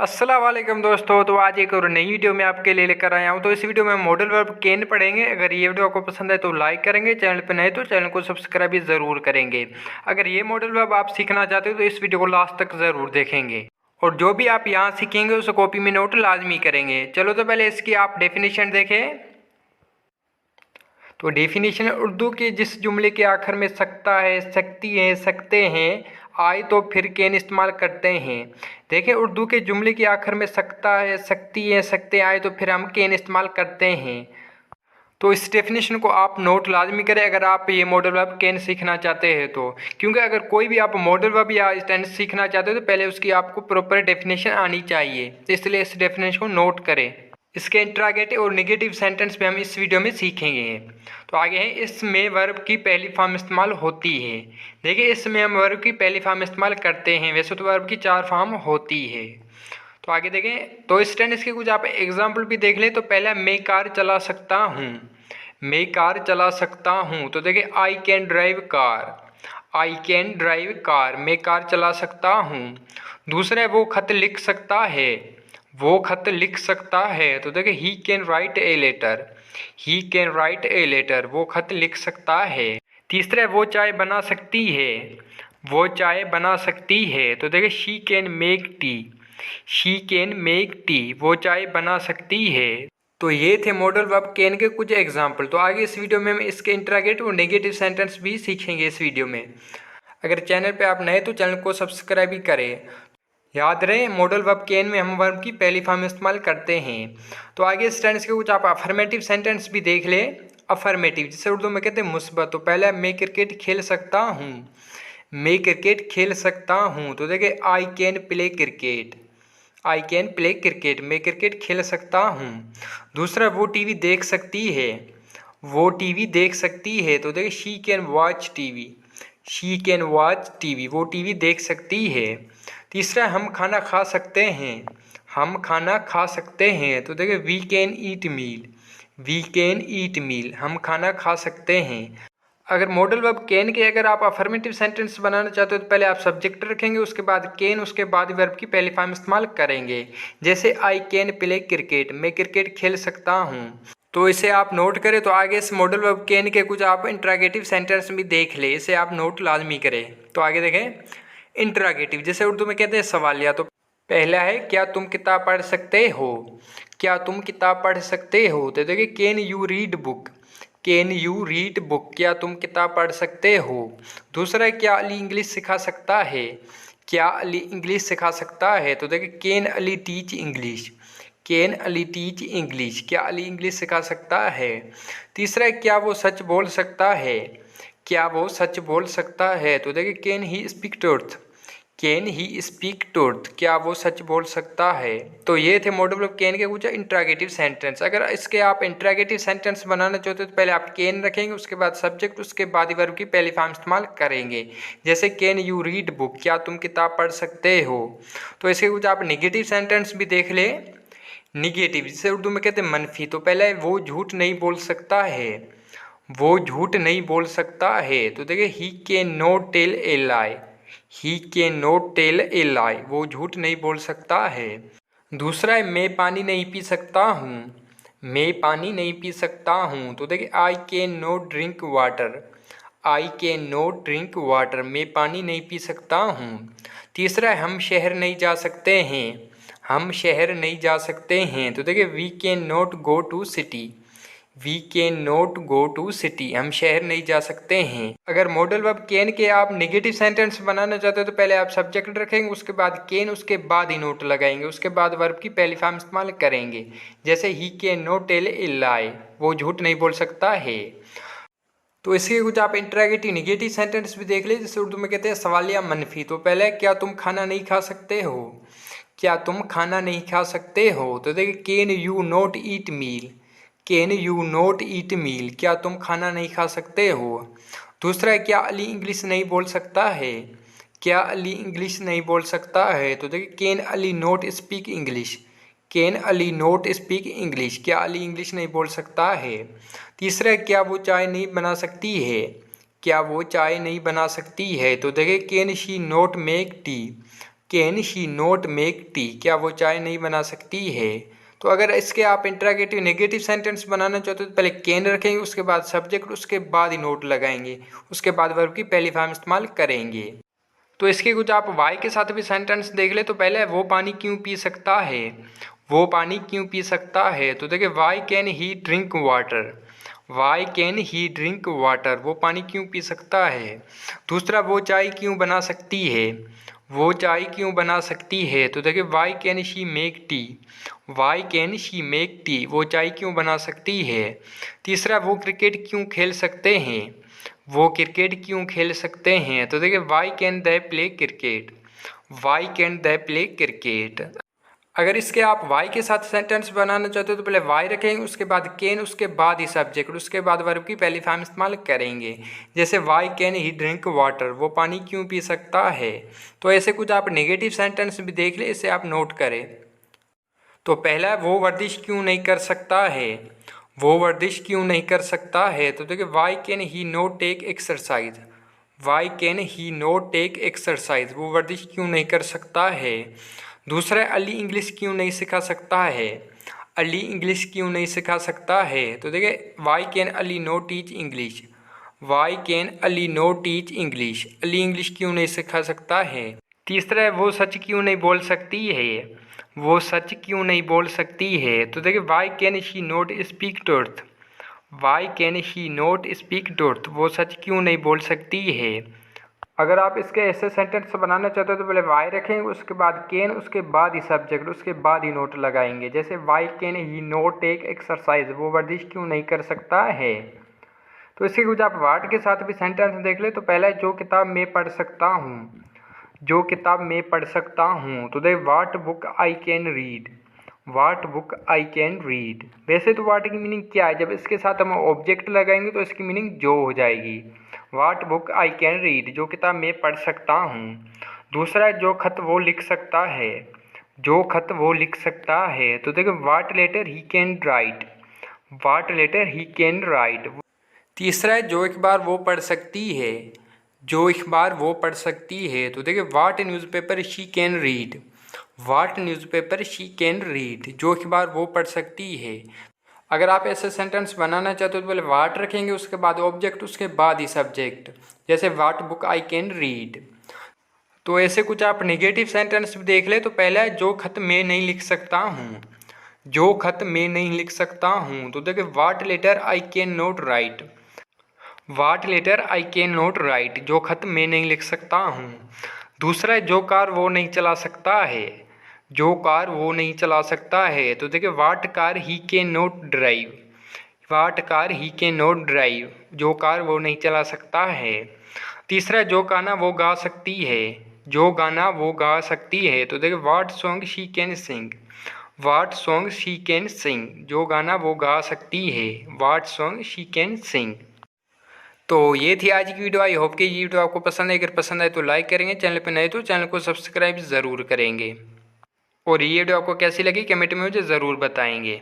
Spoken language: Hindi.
अस्सलाम वालेकुम दोस्तों। तो आज एक और नई वीडियो में आपके लिए लेकर आया हूं। तो इस वीडियो में मॉडल वर्ब कैन पढ़ेंगे। अगर ये वीडियो आपको पसंद है तो लाइक करेंगे, चैनल पर नए तो चैनल को सब्सक्राइब भी ज़रूर करेंगे। अगर ये मॉडल वर्ब आप सीखना चाहते हो तो इस वीडियो को लास्ट तक ज़रूर देखेंगे और जो भी आप यहाँ सीखेंगे उसे कॉपी में नोट लाजमी करेंगे। चलो तो पहले इसकी आप डेफिनेशन देखें। तो डेफिनेशन उर्दू के जिस जुमले के आखिर में सकता है, सकती है, सकते हैं आए तो फिर कैन इस्तेमाल करते हैं। देखिए, उर्दू के जुमले के आखिर में सकता है, सकती है, सकते आए तो फिर हम कैन इस्तेमाल करते हैं। तो इस डेफिनेशन को आप नोट लाजमी करें अगर आप ये मॉडल वर्ब कैन सीखना चाहते हैं तो, क्योंकि अगर कोई भी आप मॉडल वर्ब या टेंस सीखना चाहते हो तो पहले उसकी आपको प्रॉपर डेफिनेशन आनी चाहिए। तो इसलिए इस डेफिनेशन को नोट करें। इसके इंट्रागेटिव और नेगेटिव सेंटेंस भी हम इस वीडियो में सीखेंगे। तो आगे है, इसमें वर्ब की पहली फॉर्म इस्तेमाल होती है। देखिए, इसमें हम वर्ब की पहली फॉर्म इस्तेमाल करते हैं। वैसे तो वर्ब की 4 फॉर्म होती है। तो आगे देखें, तो इस टेंस के कुछ आप एग्जाम्पल भी देख लें। तो पहला, मैं कार चला सकता हूँ। मैं कार चला सकता हूँ। तो देखिए, I can drive car. I can drive car, मैं कार चला सकता हूँ। दूसरा है, वो खत लिख सकता है। वो खत लिख सकता है। तो देखिए, he can write a letter. He can write a letter, वो खत लिख सकता है। तीसरा है, वो चाय बना सकती है। वो चाय बना सकती है। तो देखिए, she can make tea. She can make tea, वो चाय बना सकती है। तो ये थे मॉडल वर्ब कैन के कुछ एग्जाम्पल। तो आगे इस वीडियो में हम इसके इंट्रागेटिव और नेगेटिव सेंटेंस भी सीखेंगे इस वीडियो में। अगर चैनल पे आप नए तो चैनल को सब्सक्राइब भी करें। याद रहे, मॉडल वर्ब कैन में हम वर्ब की पहली फॉर्म इस्तेमाल करते हैं। तो आगे इस टेंस के कुछ आप अफर्मेटिव सेंटेंस भी देख लें। अफर्मेटिव जिसे उर्दू में कहते हैं मुस्बत। तो पहला, मैं क्रिकेट खेल सकता हूँ। मैं क्रिकेट खेल सकता हूँ। तो देखिए, I can play cricket. I can play cricket, मैं क्रिकेट खेल सकता हूँ। दूसरा, वो टीवी देख सकती है। वो टीवी देख सकती है। तो देखिए, she can watch TV. She can watch TV, वो टीवी देख सकती है। तीसरा, हम खाना खा सकते हैं। हम खाना खा सकते हैं। तो देखिए, we can eat meal. We can eat meal, हम खाना खा सकते हैं। अगर मॉडल वर्ब कैन के अगर आप अफर्मेटिव सेंटेंस बनाना चाहते हो तो पहले आप सब्जेक्ट रखेंगे, उसके बाद कैन, उसके बाद वर्ब की पहली फॉर्म इस्तेमाल करेंगे। जैसे आई कैन प्ले क्रिकेट, मैं क्रिकेट खेल सकता हूँ। तो इसे आप नोट करें। तो आगे इस मॉडल वर्ब कैन के कुछ आप इंट्रागेटिव सेंटेंस भी देख ले, इसे आप नोट लाजमी करें। तो आगे देखें, इंट्रागेटिव जैसे उर्दू में कहते हैं सवालिया। तो पहला है, क्या तुम किताब पढ़ सकते हो। क्या तुम किताब पढ़ सकते हो। तो देखिए, can you read book. Can you read book, क्या तुम किताब पढ़ सकते हो। दूसरा है, क्या अली इंग्लिश सिखा सकता है। क्या अली इंग्लिश सिखा सकता है। तो देखिए, can Ali teach English. Can Ali teach English, क्या अली इंग्लिश सिखा सकता है। तीसरा है, क्या वो सच बोल सकता है। क्या वो सच बोल सकता है। तो देखिए, can he speak truth. Can he speak truth, क्या वो सच बोल सकता है। तो ये थे मॉडल ऑफ कैन के कुछ इंट्रागेटिव सेंटेंस। अगर इसके आप इंट्रागेटिव सेंटेंस बनाना चाहते हो तो पहले आप कैन रखेंगे, उसके बाद सब्जेक्ट, उसके बाद वर्ब की पहली फॉर्म इस्तेमाल करेंगे। जैसे कैन यू रीड बुक, क्या तुम किताब पढ़ सकते हो। तो इसके कुछ आप निगेटिव सेंटेंस भी देख ले। निगेटिव जिसे उर्दू में कहते हैं मनफी। तो पहले, वो झूठ नहीं बोल सकता है। वो झूठ नहीं बोल सकता है। तो देखिए, he can not tell a lie. He can not tell a lie, वो झूठ नहीं बोल सकता है। दूसरा है, मैं पानी नहीं पी सकता हूँ। मैं पानी नहीं पी सकता हूँ। तो देखिए, आई can not drink water. I can not drink water, मैं पानी नहीं पी सकता हूँ। तीसरा है, हम शहर नहीं जा सकते हैं। हम शहर नहीं जा सकते हैं। तो देखिए, we can not go to city. We can not go to city, हम शहर नहीं जा सकते हैं। अगर मॉडल वर्ब कैन के आप नेगेटिव सेंटेंस बनाना चाहते हो तो पहले आप सब्जेक्ट रखेंगे, उसके बाद कैन, उसके बाद ही नोट लगाएंगे, उसके बाद वर्ब की पहली फॉर्म इस्तेमाल करेंगे। जैसे he can not tell a lie, वो झूठ नहीं बोल सकता है। तो इसके कुछ आप इंट्रागेटिव नेगेटिव सेंटेंस भी देख ले, जैसे उर्दू में कहते हैं सवालिया मनफी। तो पहले, क्या तुम खाना नहीं खा सकते हो। क्या तुम खाना नहीं खा सकते हो। तो देखिए, can you not eat meal. Can you not eat meal, क्या तुम खाना नहीं खा सकते हो। दूसरा है, क्या अली इंग्लिश नहीं बोल सकता है। क्या अली इंग्लिश नहीं बोल सकता है। तो देखिए, can Ali not speak English. Can Ali not speak English, क्या अली इंग्लिश नहीं बोल सकता है। तीसरा है, क्या वो चाय नहीं बना सकती है। क्या वो चाय नहीं बना सकती है। तो देखिए, can she not make tea. Can she not make tea, क्या वो चाय नहीं बना सकती है। तो अगर इसके आप इंटरोगेटिव नेगेटिव सेंटेंस बनाना चाहते हो तो पहले कैन रखेंगे, उसके बाद सब्जेक्ट, उसके बाद ही नोट लगाएंगे, उसके बाद वर्ब की पहली फॉर्म इस्तेमाल करेंगे। तो इसके कुछ आप वाई के साथ भी सेंटेंस देख ले। तो पहले वो पानी क्यों पी सकता है, वो पानी क्यों पी सकता है। तो देखिए why can he drink water, why can he drink water, वो पानी क्यों पी सकता है। दूसरा वो चाय क्यों बना सकती है, वो चाय क्यों बना सकती है। तो देखिए why can she make tea, why can she make tea, वो चाय क्यों बना सकती है। तीसरा वो क्रिकेट क्यों खेल सकते हैं, वो क्रिकेट क्यों खेल सकते हैं। तो देखिए why can they play cricket, why can they play cricket. अगर इसके आप वाई के साथ सेंटेंस बनाना चाहते हो तो पहले वाई रखेंगे, उसके बाद कैन, उसके बाद ही सब्जेक्ट, उसके बाद वर्ब की पहली फॉर्म इस्तेमाल करेंगे। जैसे why can he drink water, वो पानी क्यों पी सकता है। तो ऐसे कुछ आप नेगेटिव सेंटेंस भी देख ले, इसे आप नोट करें। तो पहला वो वर्जिश क्यों नहीं कर सकता है, वो वर्जिश क्यों नहीं कर सकता है। तो देखिए why can he not take exercise, why can he not take exercise, वो वर्जिश क्यों नहीं कर सकता है। दूसरा अली इंग्लिश क्यों नहीं सिखा सकता है, अली इंग्लिश क्यों नहीं सिखा सकता है। तो देखिए why can Ali not teach English, why can Ali not teach English, Ali English क्यों नहीं सिखा सकता है। तीसरा है वो सच क्यों नहीं बोल सकती है, वो सच क्यों नहीं बोल सकती है। तो देखिए why can she not speak truth, why can she not speak truth, वो सच क्यों नहीं बोल सकती है। अगर आप इसके ऐसे सेंटेंस बनाना चाहते हो तो पहले वाई रखेंगे, उसके बाद कैन, उसके बाद ही सब्जेक्ट, उसके बाद ही नोट लगाएंगे। जैसे why can he not take exercise, वो वर्जिश क्यों नहीं कर सकता है। तो इसके कुछ आप वाट के साथ भी सेंटेंस देख ले। तो पहला है जो किताब मैं पढ़ सकता हूँ, जो किताब मैं पढ़ सकता हूँ। तो दे what book I can read, what book I can read. वैसे तो वाट की मीनिंग क्या है, जब इसके साथ हम ऑब्जेक्ट लगाएंगे तो इसकी मीनिंग जो हो जाएगी। वाट बुक आई कैन रीड, जो किताब मैं पढ़ सकता हूँ। दूसरा है जो खत वो लिख सकता है, जो खत वो लिख सकता है। तो देखो what letter he can write, what letter he can write. तीसरा है जो अखबार वो पढ़ सकती है, जो अखबार वो पढ़ सकती है। तो देखिए what newspaper she can read, what newspaper she can read, जो अखबार वो पढ़ सकती है। अगर आप ऐसे सेंटेंस बनाना चाहते हो तो पहले वाट रखेंगे, उसके बाद ऑब्जेक्ट, उसके बाद ही सब्जेक्ट। जैसे वाट बुक आई कैन रीड। तो ऐसे कुछ आप नेगेटिव सेंटेंस भी देख ले। तो पहला है जो खत मैं नहीं लिख सकता हूँ, जो खत मैं नहीं लिख सकता हूँ। तो देखिए what letter I can not write, what letter I can not write, जो खत मैं नहीं लिख सकता हूँ। दूसरा है जो कार वो नहीं चला सकता है, जो कार वो नहीं चला सकता है। तो देखिए what car he can not drive, what car he can not drive, जो कार वो नहीं चला सकता है। तीसरा जो गाना वो गा सकती है, जो गाना वो गा सकती है। तो देखिए what song she can sing, what song she can sing, जो गाना वो गा सकती है, what song she can sing. तो ये थी आज की वीडियो। आई होप कि ये वीडियो आपको पसंद है। अगर पसंद आए तो लाइक करेंगे, चैनल पर नए तो चैनल को सब्सक्राइब ज़रूर करेंगे, और ये वीडियो आपको कैसी लगी कमेंट में मुझे ज़रूर बताएंगे।